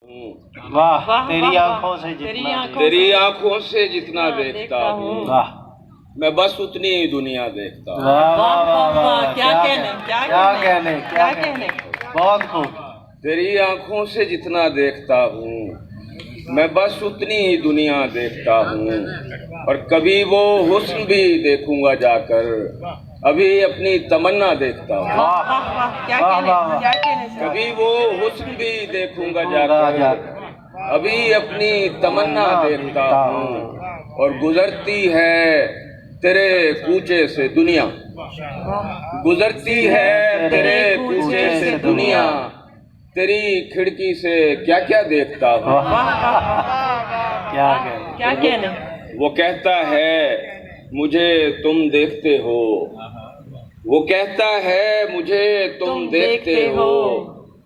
واہ تیری آنکھوں سے جتنا دیکھتا ہوں میں بس اتنی ہی دنیا دیکھتا ہوں۔ کیا کہنے بہت خوب۔ تیری آنکھوں سے جتنا دیکھتا ہوں میں بس اتنی ہی دنیا دیکھتا ہوں، اور کبھی وہ حسن بھی دیکھوں گا جا کر، ابھی اپنی تمنا دیکھتا ہوں۔ کبھی وہ حسن بھی دیکھوں گا جا کر، ابھی اپنی تمنا دیکھتا ہوں، اور گزرتی ہے تیرے کوچے سے دنیا، گزرتی ہے تیرے کوچے سے دنیا، تیری کھڑکی سے کیا کیا دیکھتا ہوں۔ کیا کہنے وہ کہتا ہے مجھے تم دیکھتے ہو، وہ کہتا ہے مجھے تم دیکھتے ہو،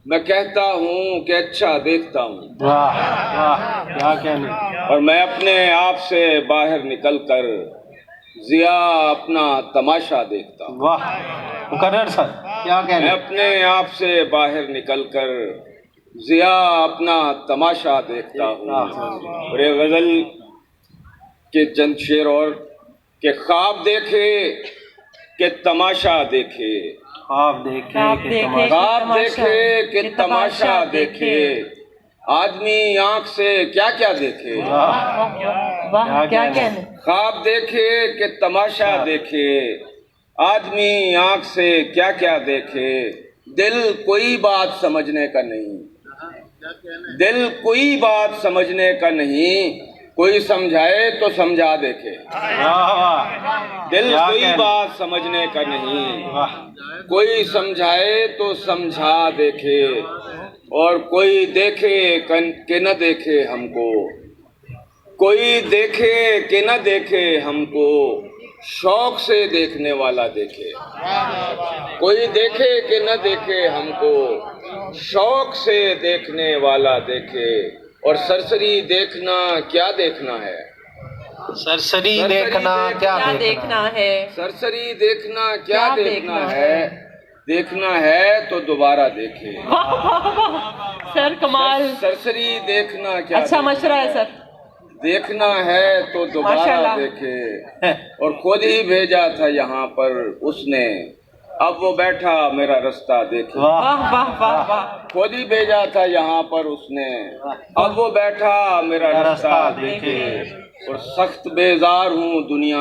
میں کہتا ہوں کہ اچھا دیکھتا ہوں، اور میں اپنے آپ سے باہر نکل کر ضیا اپنا تماشا دیکھتا ہوں۔ میں اپنے آپ سے باہر نکل کر ضیا اپنا تماشا دیکھتا ہوں۔ اور یہ غزل کے چند شعر اور کہ خواب دیکھے کہ تماشا دیکھے، خواب دیکھے کہ تماشا دیکھے، آدمی آنکھ سے کیا کیا دیکھے۔ خواب دیکھے کہ تماشا دیکھے، آدمی آنکھ سے کیا کیا دیکھے، دل کوئی بات سمجھنے کا نہیں، دل کوئی بات سمجھنے کا نہیں، کوئی سمجھائے تو سمجھا دیکھے۔ دل کوئی بات سمجھنے کا نہیں، کوئی سمجھائے تو سمجھا دیکھے، اور کوئی دیکھے کہ نہ دیکھے ہم کو، کوئی دیکھے کہ نہ دیکھے ہم کو، شوق سے دیکھنے والا دیکھے۔ کوئی دیکھے کہ نہ دیکھے ہم کو، شوق سے دیکھنے والا دیکھے، اور سرسری دیکھنا کیا دیکھنا ہے، سرسری دیکھنا کیا دیکھنا ہے، سرسری دیکھنا کیا دیکھنا ہے، دیکھنا ہے تو دوبارہ دیکھے۔ سر کمال، سرسری دیکھنا کیا اچھا مشورہ ہے سر، دیکھنا ہے تو دوبارہ دیکھے، اور خود ہی بھیجا تھا یہاں پر اس نے، اب وہ بیٹھا میرا رستہ دیکھے۔ خود ہی بھیجا تھا یہاں پر اس نے، اب وہ بیٹھا میرا رستہ دیکھے، اور سخت بیزار ہوں دنیا